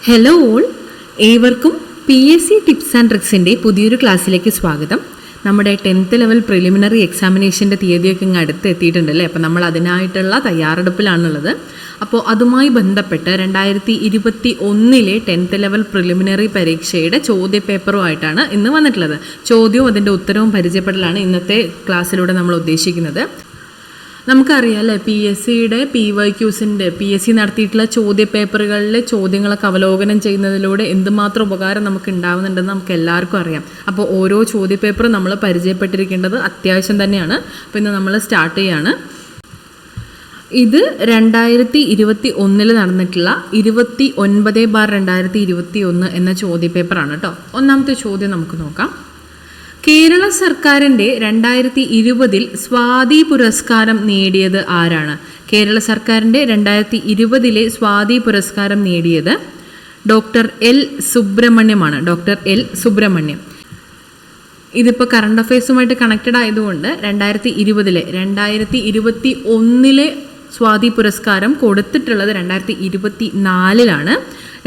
Hello all, ഏവർക്കും PSC tips and ട്രിക്സിൻ്റെ പുതിയൊരു ക്ലാസ്സിലേക്ക് സ്വാഗതം. നമ്മുടെ 10th ലെവൽ പ്രിലിമിനറി എക്സാമിനേഷൻ്റെ തീയതിയൊക്കെ ഇങ്ങ് അടുത്ത് എത്തിയിട്ടുണ്ടല്ലേ. അപ്പോൾ നമ്മൾ അതിനായിട്ടുള്ള തയ്യാറെടുപ്പിലാണുള്ളത്. അപ്പോൾ അതുമായി ബന്ധപ്പെട്ട് 2021 10th ലെവൽ പ്രിലിമിനറി പരീക്ഷയുടെ ചോദ്യപേപ്പറുമായിട്ടാണ് ഇന്ന് വന്നിട്ടുള്ളത്. ചോദ്യവും അതിൻ്റെ ഉത്തരവും പരിചയപ്പെടലാണ് ഇന്നത്തെ ക്ലാസ്സിലൂടെ നമ്മൾ ഉദ്ദേശിക്കുന്നത്. നമുക്കറിയാമല്ലേ, PSCയുടെ PYQസിൻ്റെ PSC നടത്തിയിട്ടുള്ള ചോദ്യപേപ്പറുകളിലെ ചോദ്യങ്ങളൊക്കെ അവലോകനം ചെയ്യുന്നതിലൂടെ എന്തുമാത്രം ഉപകാരം നമുക്ക് ഉണ്ടാവുന്നുണ്ടെന്ന് നമുക്ക് എല്ലാവർക്കും അറിയാം. അപ്പോൾ ഓരോ ചോദ്യപേപ്പറും നമ്മൾ പരിചയപ്പെട്ടിരിക്കേണ്ടത് അത്യാവശ്യം തന്നെയാണ്. അപ്പോൾ ഇന്ന് നമ്മൾ സ്റ്റാർട്ട് ചെയ്യാണ്. ഇത് 2021 നടന്നിട്ടുള്ള 29/2021 എന്ന ചോദ്യപേപ്പറാണ് കേട്ടോ. ഒന്നാമത്തെ ചോദ്യം നമുക്ക് നോക്കാം. കേരള സർക്കാരിൻ്റെ 2020 സ്വാതി പുരസ്കാരം നേടിയത് ആരാണ്? കേരള സർക്കാരിൻ്റെ 2020 സ്വാതി പുരസ്കാരം നേടിയത് ഡോക്ടർ എൽ സുബ്രഹ്മണ്യമാണ്. Doctor L Subramaniam. ഇതിപ്പോൾ കറണ്ട് അഫയേഴ്സുമായിട്ട് കണക്റ്റഡ് ആയതുകൊണ്ട് 2021 സ്വാതി പുരസ്കാരം കൊടുത്തിട്ടുള്ളത് 2024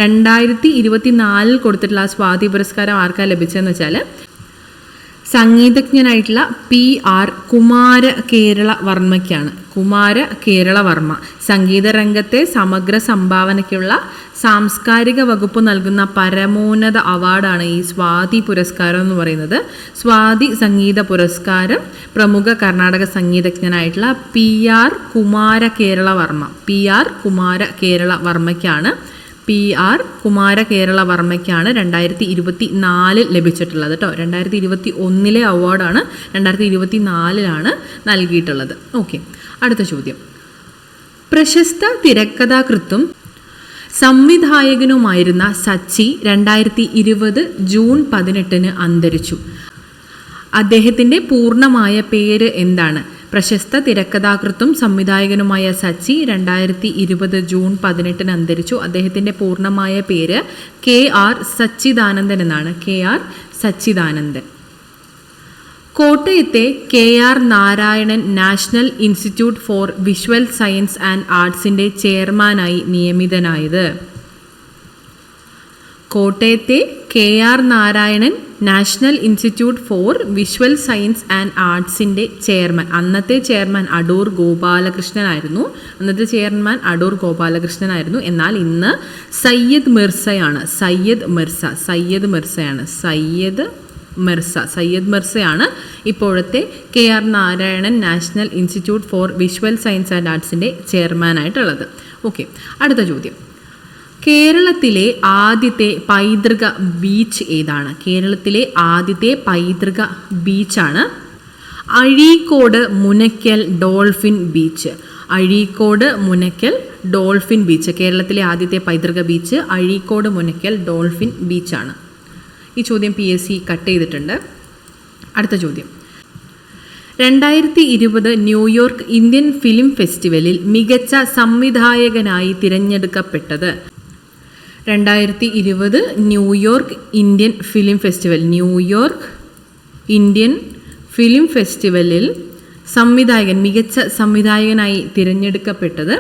2024 കൊടുത്തിട്ടുള്ള ആ സ്വാതി പുരസ്കാരം ആർക്കാണ് ലഭിച്ചതെന്ന് വെച്ചാൽ സംഗീതജ്ഞനായിട്ടുള്ള PR കുമാര കേരള വർമ്മയ്ക്കാണ്. കുമാര കേരള വർമ്മ സംഗീത രംഗത്തെ സമഗ്ര സംഭാവനയ്ക്കുള്ള സാംസ്കാരിക വകുപ്പ് നൽകുന്ന പരമോന്നത അവാർഡാണ് ഈ സ്വാതി പുരസ്കാരം എന്ന് പറയുന്നത്. സ്വാതി സംഗീത പുരസ്കാരം പ്രമുഖ കർണാടക സംഗീതജ്ഞനായിട്ടുള്ള PR കുമാര കേരള വർമ്മ PR കുമാര കേരള വർമ്മയ്ക്കാണ്. PR കുമാര കേരള വർമ്മയ്ക്കാണ് 2024 ലഭിച്ചിട്ടുള്ളത് കേട്ടോ. 2021 അവാർഡാണ് 2024 നൽകിയിട്ടുള്ളത്. ഓക്കെ, അടുത്ത ചോദ്യം. പ്രശസ്ത തിരക്കഥാകൃത്തും സംവിധായകനുമായിരുന്ന സച്ചി 2020 ജൂൺ 18 അന്തരിച്ചു. അദ്ദേഹത്തിൻ്റെ പൂർണ്ണമായ പേര് എന്താണ്? പ്രശസ്ത തിരക്കഥാകൃത്തും സംവിധായകനുമായ സച്ചി 2020 ജൂൺ 18 അന്തരിച്ചു. അദ്ദേഹത്തിൻ്റെ പൂർണ്ണമായ പേര് KR സച്ചിദാനന്ദൻ എന്നാണ്. KR സച്ചിദാനന്ദൻ. കോട്ടയത്തെ KR Narayanan national institute for visual science and ആർട്സിൻ്റെ ചെയർമാനായി നിയമിതനായത്? കോട്ടയത്തെ KR Narayanan national institute for visual science and ആർട്സിൻ്റെ ചെയർമാൻ, അന്നത്തെ ചെയർമാൻ അടൂർ ഗോപാലകൃഷ്ണനായിരുന്നു. എന്നാൽ ഇന്ന് സയ്യദ് മിർസയാണ്. സയ്യദ് മിർസയാണ് ഇപ്പോഴത്തെ KR Narayanan national institute for visual science and ആർട്സിൻ്റെ ചെയർമാനായിട്ടുള്ളത്. ഓക്കെ, അടുത്ത ചോദ്യം. കേരളത്തിലെ ആദ്യത്തെ പൈതൃക ബീച്ച് ഏതാണ്? കേരളത്തിലെ ആദ്യത്തെ പൈതൃക ബീച്ചാണ് Azhikode Munakkal dolphin beach. Azhikode Munakkal dolphin beach. കേരളത്തിലെ ആദ്യത്തെ പൈതൃക ബീച്ച് അഴീക്കോട് മുനയ്ക്കൽ ഡോൾഫിൻ ബീച്ചാണ്. ഈ ചോദ്യം PSC കട്ട് ചെയ്തിട്ടുണ്ട്. അടുത്ത ചോദ്യം. 2020 ന്യൂയോർക്ക് ഇന്ത്യൻ ഫിലിം ഫെസ്റ്റിവലിൽ മികച്ച സംവിധായകനായി തിരഞ്ഞെടുക്കപ്പെട്ടത്? 2020 ന്യൂയോർക്ക് ഇന്ത്യൻ ഫിലിം ഫെസ്റ്റിവലിൽ മികച്ച സംവിധായകനായി തിരഞ്ഞെടുക്കപ്പെട്ടത്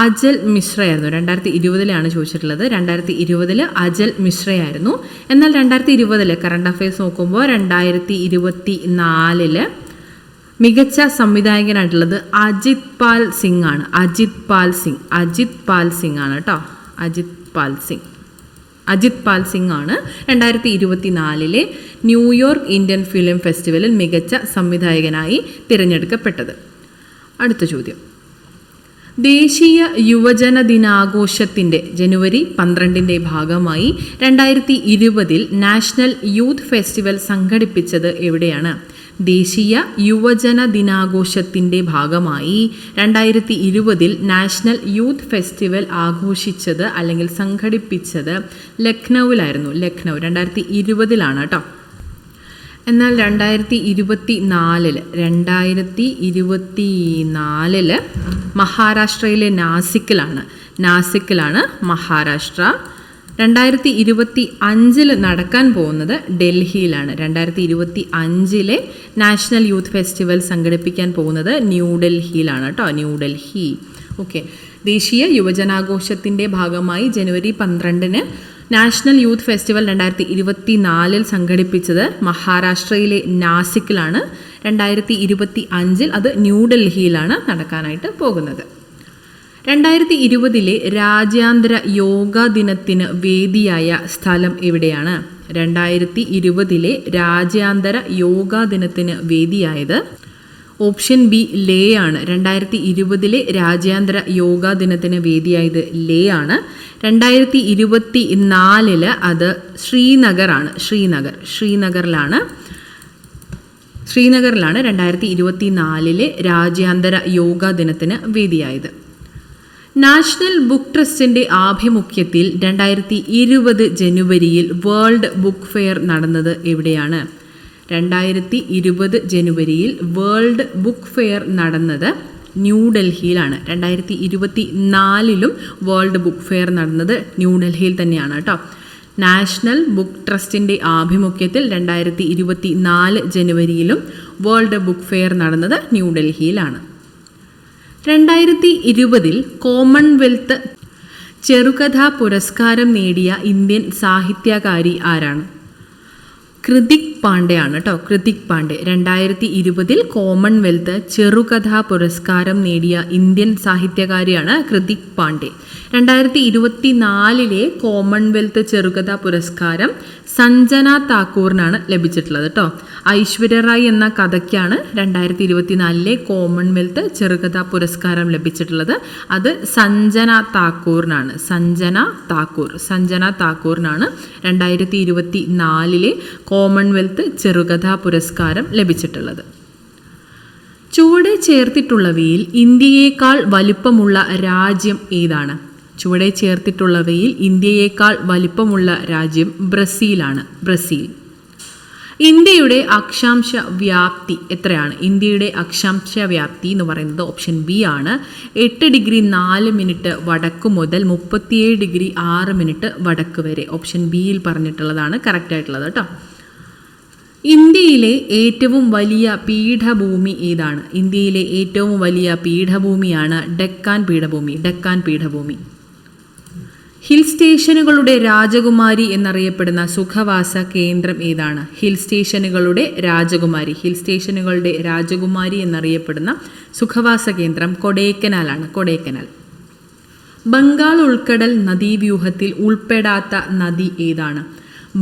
അജൽ മിശ്രയായിരുന്നു. 2020 ചോദിച്ചിട്ടുള്ളത്. 2020 അജൽ മിശ്രയായിരുന്നു. എന്നാൽ 2020 കറണ്ട് അഫയേഴ്സ് നോക്കുമ്പോൾ 2024 മികച്ച സംവിധായകനായിട്ടുള്ളത് അജിത് പാൽ സിംഗ് ആണ്. അജിത് പാൽ സിംഗ് ആണ് കേട്ടോ. അജിത് പാൽ സിംഗ് ആണ് 2024 ന്യൂയോർക്ക് ഇന്ത്യൻ ഫിലിം ഫെസ്റ്റിവലിൽ മികച്ച സംവിധായകനായി തിരഞ്ഞെടുക്കപ്പെട്ടത്. അടുത്ത ചോദ്യം. ദേശീയ യുവജന ദിനാഘോഷത്തിൻ്റെ ജനുവരി 12 ഭാഗമായി 2020 നാഷണൽ യൂത്ത് ഫെസ്റ്റിവൽ സംഘടിപ്പിച്ചത് എവിടെയാണ്? ദേശീയ യുവജന ദിനാഘോഷത്തിൻ്റെ ഭാഗമായി 2020 നാഷണൽ യൂത്ത് ഫെസ്റ്റിവൽ ആഘോഷിച്ചത് അല്ലെങ്കിൽ സംഘടിപ്പിച്ചത് ലക്നൌവിലായിരുന്നു. 2020 കേട്ടോ. എന്നാൽ 2024 മഹാരാഷ്ട്രയിലെ നാസിക്കിലാണ് മഹാരാഷ്ട്ര. 2025 നടക്കാൻ പോകുന്നത് ഡൽഹിയിലാണ്. 2025 നാഷണൽ യൂത്ത് ഫെസ്റ്റിവൽ സംഘടിപ്പിക്കാൻ പോകുന്നത് ന്യൂഡൽഹിയിലാണ് കേട്ടോ. ന്യൂഡൽഹി. ഓക്കെ. ദേശീയ യുവജനാഘോഷത്തിൻ്റെ ഭാഗമായി ജനുവരി 12 നാഷണൽ യൂത്ത് ഫെസ്റ്റിവൽ 2024 സംഘടിപ്പിച്ചത് മഹാരാഷ്ട്രയിലെ നാസിക്കിലാണ്. 2025 അത് ന്യൂഡൽഹിയിലാണ് നടക്കാനായിട്ട് പോകുന്നത്. 2020 രാജ്യാന്തര യോഗാ ദിനത്തിന് വേദിയായ സ്ഥലം എവിടെയാണ്? 2020 രാജ്യാന്തര യോഗാ ദിനത്തിന് വേദിയായത് ഓപ്ഷൻ ബി ലേ ആണ്. 2020 രാജ്യാന്തര യോഗാ ദിനത്തിന് വേദിയായത് ലേ ആണ്. 2024 അത് ശ്രീനഗറാണ്. ശ്രീനഗറിലാണ് 2024 രാജ്യാന്തര യോഗാ ദിനത്തിന് വേദിയായത്. നാഷണൽ ബുക്ക് ട്രസ്റ്റിൻ്റെ ആഭിമുഖ്യത്തിൽ 2020 ജനുവരിയിൽ വേൾഡ് ബുക്ക് ഫെയർ നടന്നത് എവിടെയാണ്? 2020 ജനുവരിയിൽ വേൾഡ് ബുക്ക് ഫെയർ നടന്നത് ന്യൂഡൽഹിയിലാണ്. 2024 വേൾഡ് ബുക്ക് ഫെയർ നടന്നത് ന്യൂഡൽഹിയിൽ തന്നെയാണ് കേട്ടോ. നാഷണൽ ബുക്ക് ട്രസ്റ്റിൻ്റെ ആഭിമുഖ്യത്തിൽ 2024 ജനുവരിയിലും വേൾഡ് ബുക്ക് ഫെയർ നടന്നത് ന്യൂഡൽഹിയിലാണ്. 2020 കോമൺവെൽത്ത് ചെറുകഥാ പുരസ്കാരം നേടിയ ഇന്ത്യൻ സാഹിത്യകാരി ആരാണ്? കൃതിക് പാണ്ഡെ ആണ് കേട്ടോ. കൃതിക് പാണ്ഡെ 2020 കോമൺവെൽത്ത് ചെറുകഥാ പുരസ്കാരം നേടിയ ഇന്ത്യൻ സാഹിത്യകാരിയാണ് കൃതിക് പാണ്ഡെ. 2024 കോമൺവെൽത്ത് ചെറുകഥാ പുരസ്കാരം സഞ്ജന താക്കൂറിനാണ് ലഭിച്ചിട്ടുള്ളത് കേട്ടോ. ഐശ്വര്യ റായ് എന്ന കഥയ്ക്കാണ് 2024 കോമൺവെൽത്ത് ചെറുകഥാ പുരസ്കാരം ലഭിച്ചിട്ടുള്ളത്. അത് സഞ്ജന താക്കൂറിനാണ്. സഞ്ജന താക്കൂറിനാണ് 2024 കോമൺവെൽത്ത് ചെറുകഥാ പുരസ്കാരം ലഭിച്ചിട്ടുള്ളത്. ചുവടെ ചേർത്തിട്ടുള്ളവയിൽ ഇന്ത്യയേക്കാൾ വലിപ്പമുള്ള രാജ്യം ഏതാണ്? ചുവടെ ചേർത്തിട്ടുള്ളവയിൽ ഇന്ത്യയേക്കാൾ വലിപ്പമുള്ള രാജ്യം ബ്രസീലാണ്. ഇന്ത്യയുടെ അക്ഷാംശ വ്യാപ്തി എത്രയാണ്? ഇന്ത്യയുടെ അക്ഷാംശ വ്യാപ്തി എന്ന് പറയുന്നത് ഓപ്ഷൻ ബി ആണ്. 8 ഡിഗ്രി 4 മിനിറ്റ് വടക്ക് മുതൽ 37 ഡിഗ്രി 6 മിനിറ്റ് വടക്ക് വരെ. ഓപ്ഷൻ ബിയിൽ പറഞ്ഞിട്ടുള്ളതാണ് കറക്റ്റായിട്ടുള്ളത് കേട്ടോ. ഇന്ത്യയിലെ ഏറ്റവും വലിയ പീഠഭൂമി ഏതാണ്? ഇന്ത്യയിലെ ഏറ്റവും വലിയ പീഠഭൂമിയാണ് ഡെക്കാൻ പീഠഭൂമി. ഹിൽ സ്റ്റേഷനുകളുടെ രാജകുമാരി എന്നറിയപ്പെടുന്ന സുഖവാസ കേന്ദ്രം ഏതാണ്? ഹിൽ സ്റ്റേഷനുകളുടെ രാജകുമാരി എന്നറിയപ്പെടുന്ന സുഖവാസ കേന്ദ്രം കൊടൈക്കനാലാണ്. ബംഗാൾ ഉൾക്കടൽ നദീവ്യൂഹത്തിൽ ഉൾപ്പെടാത്ത നദി ഏതാണ്?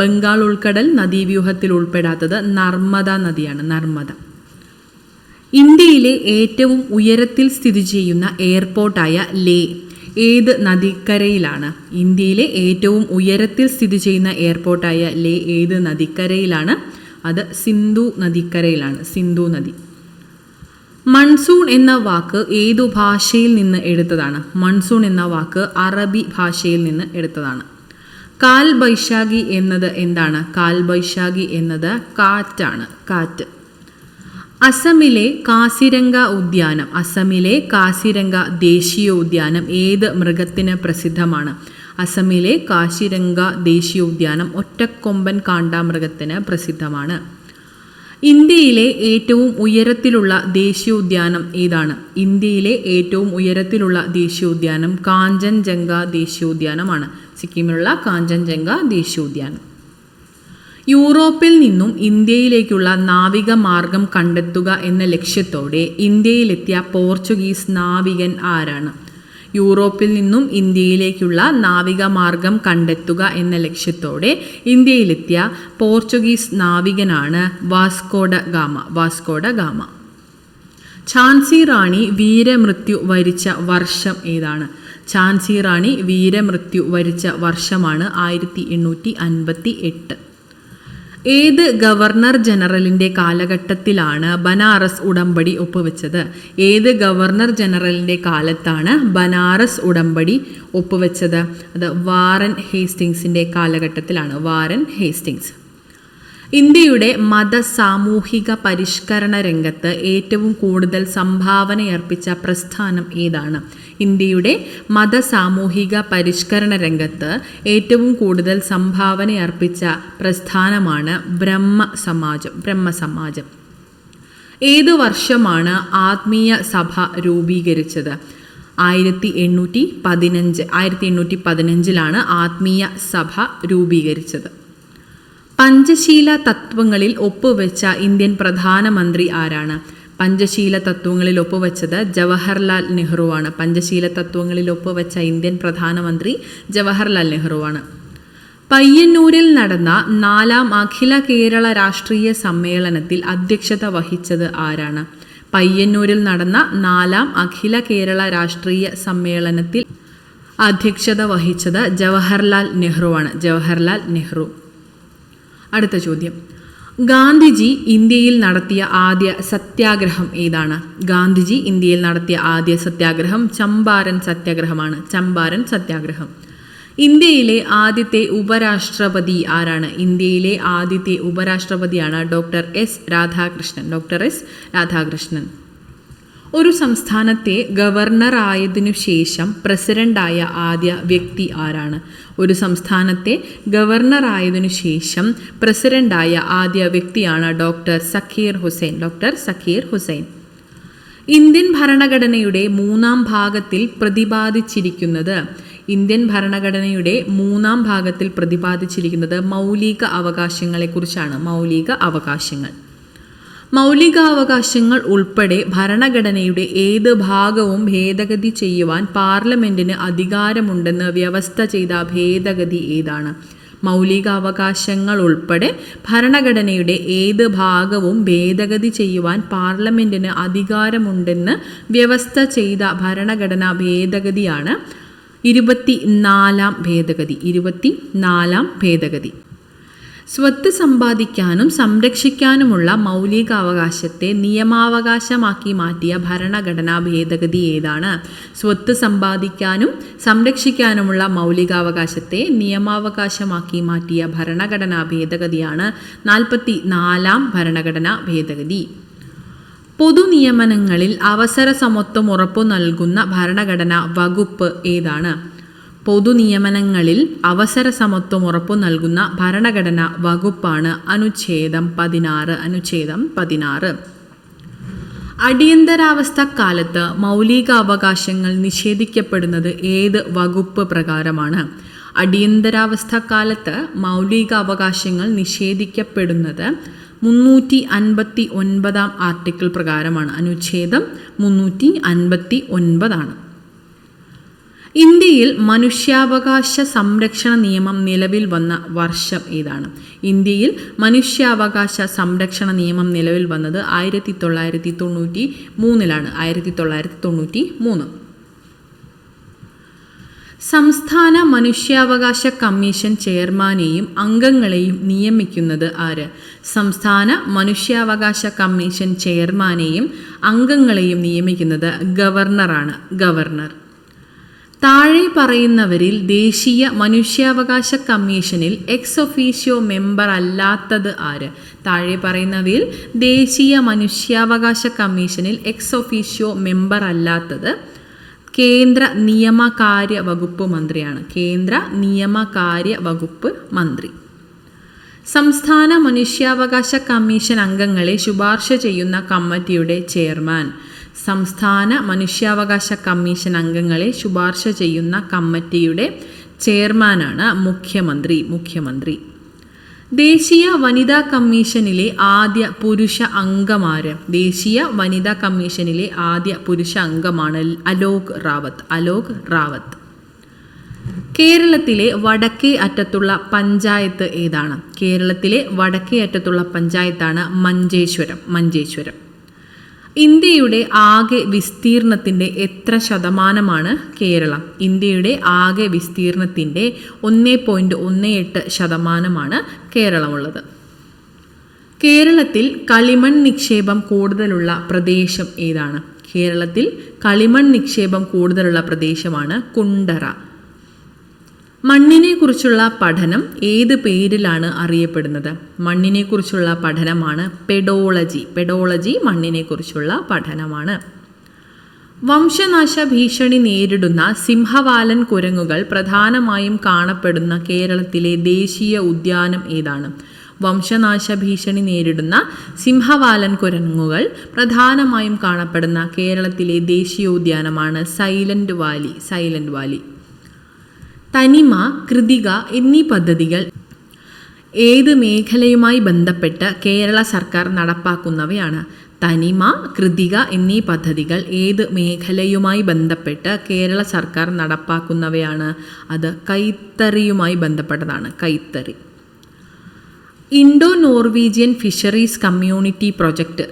ബംഗാൾ ഉൾക്കടൽ നദീവ്യൂഹത്തിൽ ഉൾപ്പെടാത്തത് നർമ്മദ നദിയാണ്. ഇന്ത്യയിലെ ഏറ്റവും ഉയരത്തിൽ സ്ഥിതി ചെയ്യുന്ന എയർപോർട്ടായ ലേ ഏത് നദിക്കരയിലാണ്? ഇന്ത്യയിലെ ഏറ്റവും ഉയരത്തിൽ സ്ഥിതി ചെയ്യുന്ന എയർപോർട്ടായ ലേ ഏത് നദിക്കരയിലാണ്? അത് സിന്ധു നദിക്കരയിലാണ്. സിന്ധു നദി. മൺസൂൺ എന്ന വാക്ക് ഏതു ഭാഷയിൽ നിന്ന് എടുത്തതാണ്? മൺസൂൺ എന്ന വാക്ക് അറബി ഭാഷയിൽ നിന്ന് എടുത്തതാണ്. കാൽ ബൈശാഖി എന്നത് എന്താണ്? കാൽ ബൈശാഖി എന്നത് കാറ്റാണ്. കാറ്റ്. അസമിലെ കാസിരംഗ ദേശീയോദ്യാനം ഏത് മൃഗത്തിന് പ്രസിദ്ധമാണ്? അസമിലെ കാസിരംഗ ദേശീയോദ്യാനം ഒറ്റക്കൊമ്പൻ കാണ്ടാമൃഗത്തിന് പ്രസിദ്ധമാണ്. ഇന്ത്യയിലെ ഏറ്റവും ഉയരത്തിലുള്ള ദേശീയോദ്യാനം ഏതാണ്? ഇന്ത്യയിലെ ഏറ്റവും ഉയരത്തിലുള്ള ദേശീയോദ്യാനം കാഞ്ചൻജംഗ ദേശീയോദ്യാനമാണ്. സിക്കിമിലുള്ള കാഞ്ചൻജംഗ ദേശീയോദ്യാനം. യൂറോപ്പിൽ നിന്നും ഇന്ത്യയിലേക്കുള്ള നാവിക മാർഗം കണ്ടെത്തുക എന്ന ലക്ഷ്യത്തോടെ ഇന്ത്യയിലെത്തിയ പോർച്ചുഗീസ് നാവികൻ ആരാണ്? യൂറോപ്പിൽ നിന്നും ഇന്ത്യയിലേക്കുള്ള നാവിക മാർഗം കണ്ടെത്തുക എന്ന ലക്ഷ്യത്തോടെ ഇന്ത്യയിലെത്തിയ പോർച്ചുഗീസ് നാവികനാണ് വാസ്കോഡ ഗാമ. ഝാൻസി റാണി വീരമൃത്യു വരിച്ച വർഷം ഏതാണ്? ഝാൻസി റാണി വീരമൃത്യു വരിച്ച വർഷമാണ് 1858. ഏത് ഗവർണർ ജനറലിൻ്റെ കാലഘട്ടത്തിലാണ് ബനാറസ് ഉടമ്പടി ഒപ്പുവെച്ചത്? ഏത് ഗവർണർ ജനറലിൻ്റെ കാലത്താണ് ബനാറസ് ഉടമ്പടി ഒപ്പുവെച്ചത്? അത് വാറൻ ഹേസ്റ്റിങ്സിൻ്റെ കാലഘട്ടത്തിലാണ്. Warren Hastings. ഇന്ത്യയുടെ സാമൂഹിക പരിഷ്കരണ രംഗത്ത് ഏറ്റവും കൂടുതൽ സംഭാവനയർപ്പിച്ച പ്രസ്ഥാനം ഏതാണ്? ഇന്ത്യയുടെ സാമൂഹിക പരിഷ്കരണ രംഗത്ത് ഏറ്റവും കൂടുതൽ സംഭാവനയർപ്പിച്ച പ്രസ്ഥാനമാണ് ബ്രഹ്മസമാജം. ഏതു വർഷമാണ് ആത്മീയ സഭ രൂപീകരിച്ചത്? 1815 ആത്മീയ സഭ രൂപീകരിച്ചത്. പഞ്ചശീല തത്വങ്ങളിൽ ഒപ്പുവെച്ച ഇന്ത്യൻ പ്രധാനമന്ത്രി ആരാണ്? പഞ്ചശീല തത്വങ്ങളിൽ ഒപ്പുവെച്ചത് ജവഹർലാൽ നെഹ്റുവാണ്. പഞ്ചശീല തത്വങ്ങളിൽ ഒപ്പുവെച്ച ഇന്ത്യൻ പ്രധാനമന്ത്രി ജവഹർലാൽ നെഹ്റുവാണ്. പയ്യന്നൂരിൽ നടന്ന 4ാം അഖില കേരള രാഷ്ട്രീയ സമ്മേളനത്തിൽ അധ്യക്ഷത വഹിച്ചത് ആരാണ്? പയ്യന്നൂരിൽ നടന്ന 4ാം അഖില കേരള രാഷ്ട്രീയ സമ്മേളനത്തിൽ അധ്യക്ഷത വഹിച്ചത് ജവഹർലാൽ നെഹ്റുവാണ്. ജവഹർലാൽ നെഹ്റു. അടുത്ത ചോദ്യം, ഗാന്ധിജി ഇന്ത്യയിൽ നടത്തിയ ആദ്യ സത്യാഗ്രഹം ഏതാണ്? ഗാന്ധിജി ഇന്ത്യയിൽ നടത്തിയ ആദ്യ സത്യാഗ്രഹം ചമ്പാരൻ സത്യാഗ്രഹമാണ്. ചമ്പാരൻ സത്യാഗ്രഹം. ഇന്ത്യയിലെ ആദ്യത്തെ ഉപരാഷ്ട്രപതി ആരാണ്? ഇന്ത്യയിലെ ആദ്യത്തെ ഉപരാഷ്ട്രപതിയാണ് doctor S Radhakrishnan. Doctor S Radhakrishnan. ഒരു സംസ്ഥാനത്തെ ഗവർണർ ആയതിനു ശേഷം പ്രസിഡന്റായ ആദ്യ വ്യക്തി ആരാണ്? ഒരു സംസ്ഥാനത്തെ ഗവർണർ ആയതിനു ശേഷം പ്രസിഡന്റായ ആദ്യ വ്യക്തിയാണ് doctor Zakir Hussain. Doctor Zakir Hussain. Indian ഭരണഘടനയുടെ 3ാം ഭാഗത്തിൽ പ്രതിപാദിച്ചിരിക്കുന്നത് മൗലിക അവകാശങ്ങളെക്കുറിച്ചാണ്. മൗലിക അവകാശങ്ങൾ. മൗലികാവകാശങ്ങൾ ഉൾപ്പെടെ ഭരണഘടനയുടെ ഏത് ഭാഗവും ഭേദഗതി ചെയ്യുവാൻ പാർലമെന്റിന് അധികാരമുണ്ടെന്ന് വ്യവസ്ഥ ചെയ്ത ഭേദഗതി ഏതാണ്? മൗലികാവകാശങ്ങൾ ഉൾപ്പെടെ ഭരണഘടനയുടെ ഏത് ഭാഗവും ഭേദഗതി ചെയ്യുവാൻ പാർലമെന്റിന് അധികാരമുണ്ടെന്ന് വ്യവസ്ഥ ചെയ്ത ഭരണഘടനാ ഭേദഗതിയാണ് 24ാം ഭേദഗതി. 24ാം ഭേദഗതി. സ്വത്ത് സമ്പാദിക്കാനും സംരക്ഷിക്കാനുമുള്ള മൗലികാവകാശത്തെ നിയമാവകാശമാക്കി മാറ്റിയ ഭരണഘടനാ ഭേദഗതി ഏതാണ്? സ്വത്ത് സമ്പാദിക്കാനും സംരക്ഷിക്കാനുമുള്ള മൗലികാവകാശത്തെ നിയമാവകാശമാക്കി മാറ്റിയ ഭരണഘടനാ ഭേദഗതിയാണ് 44ാം ഭരണഘടനാ ഭേദഗതി. പൊതുനിയമനങ്ങളിൽ അവസര സമത്വം ഉറപ്പു നൽകുന്ന ഭരണഘടനാ വകുപ്പ് ഏതാണ്? പൊതുനിയമനങ്ങളിൽ അവസര സമത്വം ഉറപ്പു നൽകുന്ന ഭരണഘടനാ വകുപ്പാണ് അനുച്ഛേദം 16. അനുച്ഛേദം 16. അടിയന്തരാവസ്ഥ കാലത്ത് മൗലികാവകാശങ്ങൾ നിഷേധിക്കപ്പെടുന്നത് ഏത് വകുപ്പ് പ്രകാരമാണ്? അടിയന്തരാവസ്ഥ കാലത്ത് മൗലികാവകാശങ്ങൾ നിഷേധിക്കപ്പെടുന്നത് 359 ആർട്ടിക്കിൾ പ്രകാരമാണ്. അനുച്ഛേദം 359 ആണ്. ഇന്ത്യയിൽ മനുഷ്യാവകാശ സംരക്ഷണ നിയമം നിലവിൽ വന്ന വർഷം ഏതാണ്? ഇന്ത്യയിൽ മനുഷ്യാവകാശ സംരക്ഷണ നിയമം നിലവിൽ വന്നത് 1993. 1993. സംസ്ഥാന മനുഷ്യാവകാശ കമ്മീഷൻ ചെയർമാനെയും അംഗങ്ങളെയും നിയമിക്കുന്നത് ആര്? സംസ്ഥാന മനുഷ്യാവകാശ കമ്മീഷൻ ചെയർമാനെയും അംഗങ്ങളെയും നിയമിക്കുന്നത് ഗവർണറാണ്. ഗവർണർ. താഴെ പറയുന്നവരിൽ ദേശീയ മനുഷ്യാവകാശ കമ്മീഷനിൽ എക്സ് ഒഫീഷ്യോ മെമ്പർ അല്ലാത്തത് ആര്? താഴെ പറയുന്നവയിൽ ദേശീയ മനുഷ്യാവകാശ കമ്മീഷനിൽ എക്സ് ഒഫീഷ്യോ മെമ്പർ അല്ലാത്തത് കേന്ദ്ര നിയമകാര്യ വകുപ്പ് മന്ത്രിയാണ്. കേന്ദ്ര നിയമകാര്യ വകുപ്പ് മന്ത്രി. സംസ്ഥാന മനുഷ്യാവകാശ കമ്മീഷൻ അംഗങ്ങളെ ശുപാർശ ചെയ്യുന്ന കമ്മിറ്റിയുടെ ചെയർമാൻ. സംസ്ഥാന മനുഷ്യാവകാശ കമ്മീഷൻ അംഗങ്ങളെ ശുപാർശ ചെയ്യുന്ന കമ്മിറ്റിയുടെ ചെയർമാനാണ് മുഖ്യമന്ത്രി. മുഖ്യമന്ത്രി. ദേശീയ വനിതാ കമ്മീഷനിലെ ആദ്യ പുരുഷ അംഗമാര്? ദേശീയ വനിതാ കമ്മീഷനിലെ ആദ്യ പുരുഷ അംഗമാണ് അലോക് റാവത്ത്. അലോക് റാവത്ത്. കേരളത്തിലെ വടക്കേ അറ്റത്തുള്ള പഞ്ചായത്ത് ഏതാണ്? കേരളത്തിലെ വടക്കേ അറ്റത്തുള്ള പഞ്ചായത്താണ് മഞ്ചേശ്വരം. മഞ്ചേശ്വരം. ഇന്ത്യയുടെ ആകെ വിസ്തീർണത്തിൻ്റെ എത്ര ശതമാനമാണ് കേരളം? ഇന്ത്യയുടെ ആകെ വിസ്തീർണത്തിൻ്റെ 1.18% കേരളമുള്ളത്. കേരളത്തിൽ കളിമൺ നിക്ഷേപം കൂടുതലുള്ള പ്രദേശം ഏതാണ്? കേരളത്തിൽ കളിമൺ നിക്ഷേപം കൂടുതലുള്ള പ്രദേശമാണ് കുണ്ടറ. മണ്ണിനെക്കുറിച്ചുള്ള പഠനം ഏത് പേരിലാണ് അറിയപ്പെടുന്നത്? മണ്ണിനെക്കുറിച്ചുള്ള പഠനമാണ് പെഡോളജി. പെഡോളജി മണ്ണിനെക്കുറിച്ചുള്ള പഠനമാണ്. വംശനാശ ഭീഷണി നേരിടുന്ന സിംഹവാലൻ കുരങ്ങുകൾ പ്രധാനമായും കാണപ്പെടുന്ന കേരളത്തിലെ ദേശീയ ഉദ്യാനം ഏതാണ്? വംശനാശ ഭീഷണി നേരിടുന്ന സിംഹവാലൻ കുരങ്ങുകൾ പ്രധാനമായും കാണപ്പെടുന്ന കേരളത്തിലെ ദേശീയോദ്യാനമാണ് സൈലന്റ് വാലി. തനിമ, കൃതിക എന്നീ പദ്ധതികൾ ഏത് മേഖലയുമായി ബന്ധപ്പെട്ട് കേരള സർക്കാർ നടപ്പാക്കുന്നവയാണ്? തനിമ, കൃതിക എന്നീ പദ്ധതികൾ ഏത് മേഖലയുമായി ബന്ധപ്പെട്ട് കേരള സർക്കാർ നടപ്പാക്കുന്നവയാണ്? അത് കൈത്തറിയുമായി ബന്ധപ്പെട്ടതാണ്. കൈത്തറി. Indo Norwegian fisheries community project.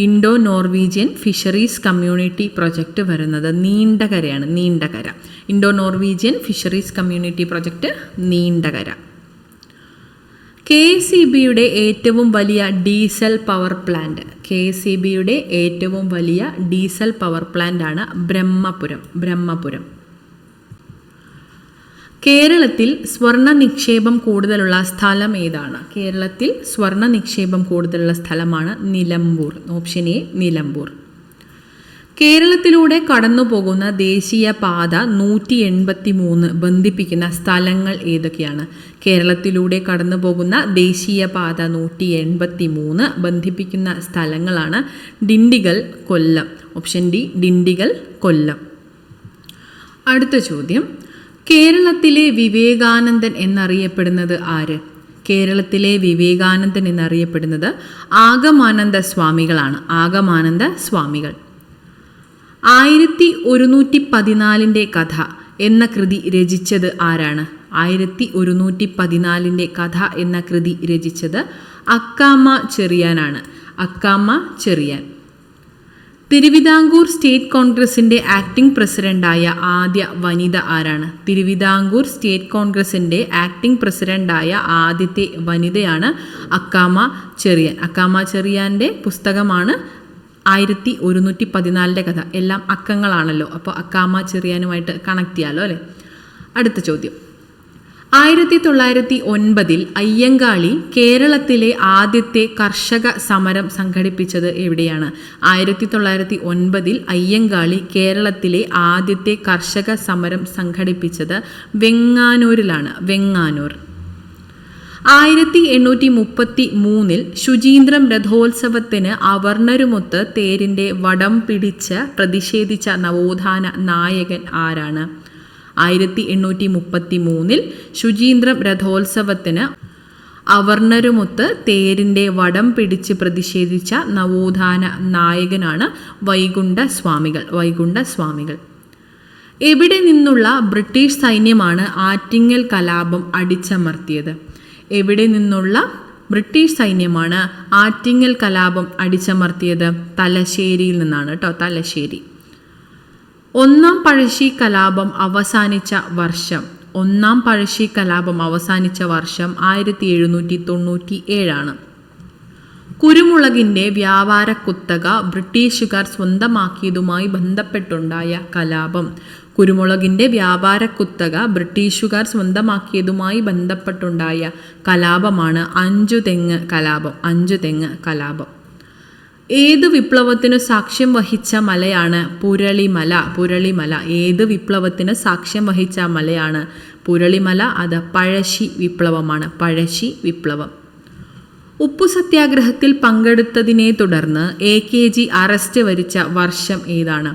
Indo Norwegian fisheries community project വരുന്നത് നീണ്ടകരയാണ്. Neendakara. Indo Norwegian fisheries community project Neendakara. KSEBയുടെ ഏറ്റവും വലിയ ഡീസൽ പവർ പ്ലാന്റ്. KSEBയുടെ ഏറ്റവും വലിയ ഡീസൽ പവർ പ്ലാന്റ് ആണ് ബ്രഹ്മപുരം. കേരളത്തിൽ സ്വർണ്ണ നിക്ഷേപം കൂടുതലുള്ള സ്ഥലം ഏതാണ്? കേരളത്തിൽ സ്വർണ്ണ നിക്ഷേപം കൂടുതലുള്ള സ്ഥലമാണ് നിലമ്പൂർ. Option A Nilambur. കേരളത്തിലൂടെ കടന്നുപോകുന്ന ദേശീയപാത 183 ബന്ധിപ്പിക്കുന്ന സ്ഥലങ്ങൾ ഏതൊക്കെയാണ്? കേരളത്തിലൂടെ കടന്നുപോകുന്ന ദേശീയപാത 183 ബന്ധിപ്പിക്കുന്ന സ്ഥലങ്ങളാണ് ഡിണ്ടിഗൽ, കൊല്ലം. ഓപ്ഷൻ ഡി ഡിണ്ടിഗൽ, കൊല്ലം. അടുത്ത ചോദ്യം, കേരളത്തിലെ വിവേകാനന്ദൻ എന്നറിയപ്പെടുന്നത് ആര്? കേരളത്തിലെ വിവേകാനന്ദൻ എന്നറിയപ്പെടുന്നത് ആഗമാനന്ദ സ്വാമികളാണ്. ആഗമാനന്ദ സ്വാമികൾ. 1114 കഥ എന്ന കൃതി രചിച്ചത് ആരാണ്? 1114 കഥ എന്ന കൃതി രചിച്ചത് അക്കാമ ചെറിയാനാണ്. അക്കാമ ചെറിയാൻ. തിരുവിതാംകൂർ സ്റ്റേറ്റ് കോൺഗ്രസിൻ്റെ ആക്ടിംഗ് പ്രസിഡന്റായ ആദ്യ വനിത ആരാണ്? തിരുവിതാംകൂർ സ്റ്റേറ്റ് കോൺഗ്രസിൻ്റെ ആക്ടിംഗ് പ്രസിഡന്റായ ആദ്യത്തെ വനിതയാണ് അക്കാമ ചെറിയാൻ. അക്കാമ ചെറിയാൻ്റെ പുസ്തകമാണ് 1114 കഥ. എല്ലാം അക്കങ്ങളാണല്ലോ, അപ്പോൾ അക്കാമ ചെറിയാനുമായിട്ട് കണക്ട് ചെയ്യാലോ അല്ലേ. അടുത്ത ചോദ്യം, 1909 അയ്യങ്കാളി കേരളത്തിലെ ആദ്യത്തെ കർഷക സമരം സംഘടിപ്പിച്ചത് എവിടെയാണ്? 1909 അയ്യങ്കാളി കേരളത്തിലെ ആദ്യത്തെ കർഷക സമരം സംഘടിപ്പിച്ചത് വെങ്ങാനൂരിലാണ്. വെങ്ങാനൂർ. 1833 ശുചീന്ദ്രം രഥോത്സവത്തിന് അവർണരുമൊത്ത് തേരിൻ്റെ വടം പിടിച്ച് പ്രതിഷേധിച്ച നവോത്ഥാന നായകൻ ആരാണ്? 1833 ശുചീന്ദ്രം രഥോത്സവത്തിന് അവർണരുമൊത്ത് തേരിൻ്റെ വടം പിടിച്ച് പ്രതിഷേധിച്ച നവോത്ഥാന നായകനാണ് വൈകുണ്ഠസ്വാമികൾ. എവിടെ നിന്നുള്ള ബ്രിട്ടീഷ് സൈന്യമാണ് ആറ്റിങ്ങൽ കലാപം അടിച്ചമർത്തിയത്? എവിടെ നിന്നുള്ള ബ്രിട്ടീഷ് സൈന്യമാണ് ആറ്റിങ്ങൽ കലാപം അടിച്ചമർത്തിയത്? തലശ്ശേരിയിൽ നിന്നാണ് കേട്ടോ. തലശ്ശേരി. ഒന്നാം പഴശ്ശി കലാപം അവസാനിച്ച വർഷം. ഒന്നാം പഴശ്ശി കലാപം അവസാനിച്ച വർഷം 1797 കുരുമുളകിൻ്റെ വ്യാപാര കുത്തക ബ്രിട്ടീഷുകാർ സ്വന്തമാക്കിയതുമായി ബന്ധപ്പെട്ടുണ്ടായ കലാപം. കുരുമുളകിൻ്റെ വ്യാപാര കുത്തക ബ്രിട്ടീഷുകാർ സ്വന്തമാക്കിയതുമായി ബന്ധപ്പെട്ടുണ്ടായ കലാപമാണ് അഞ്ചുതെങ്ങ് കലാപം. ഏത് വിപ്ലവത്തിനു സാക്ഷ്യം വഹിച്ച മലയാണ് പുരളിമല? ഏത് വിപ്ലവത്തിന് സാക്ഷ്യം വഹിച്ച മലയാണ് പുരളിമല? അത് പഴശ്ശി വിപ്ലവമാണ്. പഴശ്ശി വിപ്ലവം. ഉപ്പു സത്യാഗ്രഹത്തിൽ പങ്കെടുത്തതിനെ തുടർന്ന് AKG അറസ്റ്റ് വരിച്ച വർഷം ഏതാണ്?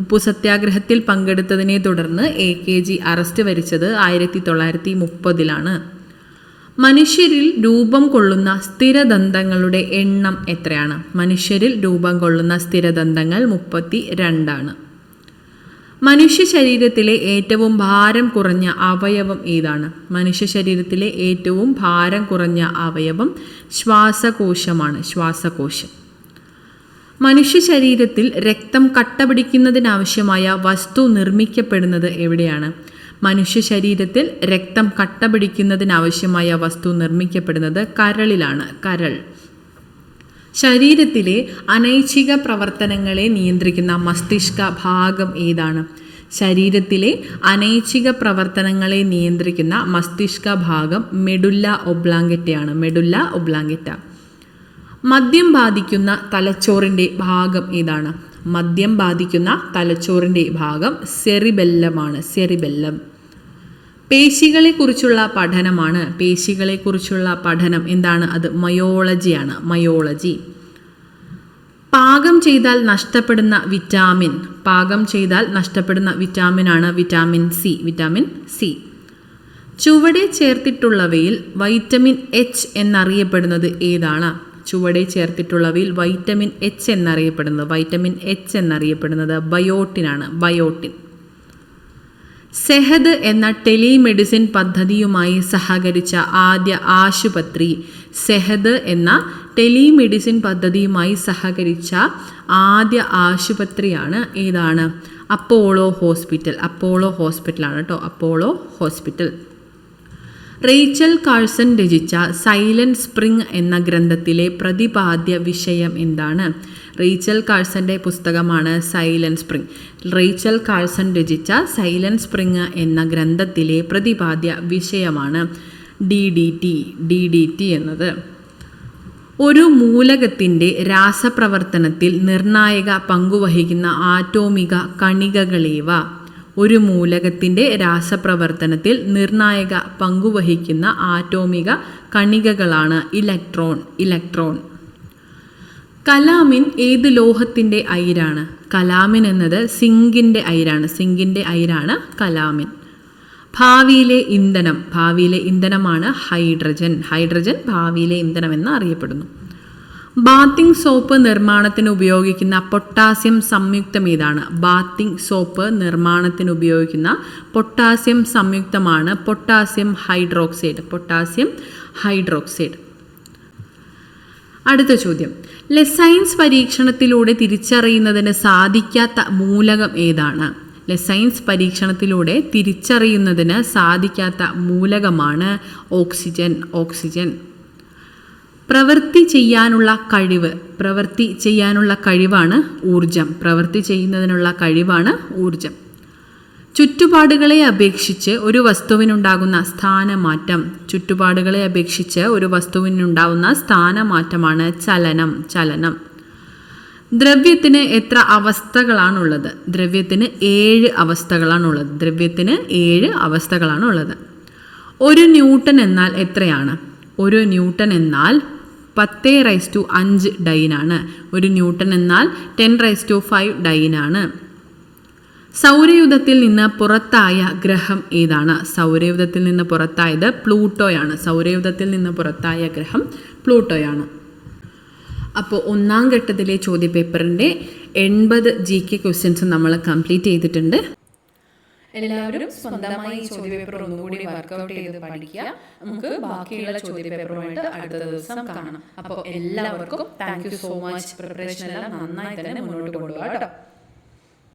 ഉപ്പു സത്യാഗ്രഹത്തിൽ പങ്കെടുത്തതിനെ തുടർന്ന് AKG അറസ്റ്റ് വരിച്ചത് 1930 മനുഷ്യരിൽ രൂപം കൊള്ളുന്ന സ്ഥിരദന്തങ്ങളുടെ എണ്ണം എത്രയാണ്? മനുഷ്യരിൽ രൂപം കൊള്ളുന്ന സ്ഥിരദന്തങ്ങൾ 32. മനുഷ്യ ശരീരത്തിലെ ഏറ്റവും ഭാരം കുറഞ്ഞ അവയവം ഏതാണ്? മനുഷ്യ ശരീരത്തിലെ ഏറ്റവും ഭാരം കുറഞ്ഞ അവയവം ശ്വാസകോശമാണ്. ശ്വാസകോശം. മനുഷ്യ ശരീരത്തിൽ രക്തം കട്ടപിടിക്കുന്നതിനാവശ്യമായ വസ്തു നിർമ്മിക്കപ്പെടുന്നത് എവിടെയാണ്? മനുഷ്യ ശരീരത്തിൽ രക്തം കട്ടപിടിക്കുന്നതിനാവശ്യമായ വസ്തു നിർമ്മിക്കപ്പെടുന്നത് കരളിലാണ്. കരൾ. ശരീരത്തിലെ അനൈച്ഛിക പ്രവർത്തനങ്ങളെ നിയന്ത്രിക്കുന്ന മസ്തിഷ്ക ഭാഗം ഏതാണ്? ശരീരത്തിലെ അനൈച്ഛിക പ്രവർത്തനങ്ങളെ നിയന്ത്രിക്കുന്ന മസ്തിഷ്ക ഭാഗം മെഡുല്ല ഒബ്ലാങ്കറ്റയാണ്. മെഡുല്ല ഒബ്ലാങ്കറ്റ. മദ്യം ബാധിക്കുന്ന തലച്ചോറിൻ്റെ ഭാഗം ഏതാണ്? മദ്യം ബാധിക്കുന്ന തലച്ചോറിൻ്റെ ഭാഗം സെറിബെല്ലമാണ്. സെറിബെല്ലം. പേശികളെക്കുറിച്ചുള്ള പഠനമാണ്. പേശികളെക്കുറിച്ചുള്ള പഠനം എന്താണ്? അത് മയോളജിയാണ്. മയോളജി. പാകം ചെയ്താൽ നഷ്ടപ്പെടുന്ന വിറ്റാമിൻ. പാകം ചെയ്താൽ നഷ്ടപ്പെടുന്ന വിറ്റാമിനാണ് വിറ്റാമിൻ സി. Vitamin C. ചുവടെ ചേർത്തിട്ടുള്ളവയിൽ വൈറ്റമിൻ എച്ച് എന്നറിയപ്പെടുന്നത് ഏതാണ്? ചുവടെ ചേർത്തിട്ടുള്ളവയിൽ വൈറ്റമിൻ എച്ച് എന്നറിയപ്പെടുന്നത് ബയോട്ടിനാണ്. ബയോട്ടിൻ. സെഹദ് എന്ന ടെലിമെഡിസിൻ പദ്ധതിയുമായി സഹകരിച്ച ആദ്യ ആശുപത്രി. സെഹദ് എന്ന ടെലിമെഡിസിൻ പദ്ധതിയുമായി സഹകരിച്ച ആദ്യ ആശുപത്രിയാണ് ഏതാണ്? Apollo hospital. അപ്പോളോ ഹോസ്പിറ്റലാണ് കേട്ടോ. Apollo hospital. റേച്ചൽ കാഴ്സൺ രചിച്ച സൈലന്റ് സ്പ്രിംഗ് എന്ന ഗ്രന്ഥത്തിലെ പ്രതിപാദ്യ വിഷയം എന്താണ്? റേച്ചൽ കാഴ്സന്റെ പുസ്തകമാണ് സൈലന്റ് സ്പ്രിംഗ്. റേച്ചൽ കാഴ്സൺ രചിച്ച സൈലന്റ് സ്പ്രിംഗ് എന്ന ഗ്രന്ഥത്തിലെ പ്രതിപാദ്യ വിഷയമാണ് DDT എന്നത്. ഒരു മൂലകത്തിൻ്റെ രാസപ്രവർത്തനത്തിൽ നിർണായക പങ്കുവഹിക്കുന്ന ആറ്റോമിക കണികകളേവ. ഒരു മൂലകത്തിൻ്റെ രാസപ്രവർത്തനത്തിൽ നിർണായക പങ്കുവഹിക്കുന്ന ആറ്റോമിക കണികകളാണ് ഇലക്ട്രോൺ. കലാമിൻ ഏത് ലോഹത്തിൻ്റെ അയിരാണ്? കലാമിൻ എന്നത് സിങ്കിൻ്റെ അയിരാണ് കലാമിൻ. ഭാവിയിലെ ഇന്ധനമാണ് ഹൈഡ്രജൻ. ഭാവിയിലെ ഇന്ധനം എന്ന് അറിയപ്പെടുന്നു. ബാത്തിങ് സോപ്പ് നിർമ്മാണത്തിന് ഉപയോഗിക്കുന്ന പൊട്ടാസ്യം സംയുക്തം ഏതാണ്? ബാത്തിങ് സോപ്പ് നിർമ്മാണത്തിന് ഉപയോഗിക്കുന്ന പൊട്ടാസ്യം സംയുക്തമാണ് പൊട്ടാസ്യം ഹൈഡ്രോക്സൈഡ്. അടുത്ത ചോദ്യം. ലെസൈൻസ് പരീക്ഷണത്തിലൂടെ തിരിച്ചറിയുന്നതിന് സാധിക്കാത്ത മൂലകം ഏതാണ്? ലെസൈൻസ് പരീക്ഷണത്തിലൂടെ തിരിച്ചറിയുന്നതിന് സാധിക്കാത്ത മൂലകമാണ് ഓക്സിജൻ. പ്രവൃത്തി ചെയ്യാനുള്ള കഴിവാണ് ഊർജം. ചുറ്റുപാടുകളെ അപേക്ഷിച്ച് ഒരു വസ്തുവിനുണ്ടാകുന്ന സ്ഥാനമാറ്റമാണ് ചലനം. ദ്രവ്യത്തിന് എത്ര അവസ്ഥകളാണുള്ളത്? ദ്രവ്യത്തിന് 7 അവസ്ഥകളാണുള്ളത്. ഒരു ന്യൂട്ടൺ എന്നാൽ എത്രയാണ്? ഒരു ന്യൂട്ടൺ എന്നാൽ 10⁵5 ഡൈനാണ്. ഒരു ന്യൂട്ടൺ എന്നാൽ 10⁵5 ഡൈനാണ്. സൗരയൂഥത്തിൽ നിന്ന് പുറത്തായ ഗ്രഹം ഏതാണ്? സൗരയൂഥത്തിൽ നിന്ന് പുറത്തായത് പ്ലൂട്ടോയാണ്. അപ്പോൾ ഒന്നാം ഘട്ടത്തിലെ ചോദ്യപേപ്പറിൻ്റെ 80 GK ക്വസ്റ്റ്യൻസ് നമ്മൾ കംപ്ലീറ്റ് ചെയ്തിട്ടുണ്ട്. എല്ലാവരും സ്വന്തമായി ചോദ്യപേപ്പർ ഒന്നുകൂടി വർക്കൗട്ട് ചെയ്ത് പഠിക്കുക. നമുക്ക് ബാക്കിയുള്ള ചോദ്യപേപ്പറുമായിട്ട് അടുത്ത ദിവസം കാണാം. അപ്പോൾ എല്ലാവർക്കും thank you so much. Preparation എല്ലാം നന്നായി തന്നെ മുന്നോട്ട് കൊണ്ടുപോകാം കേട്ടോ.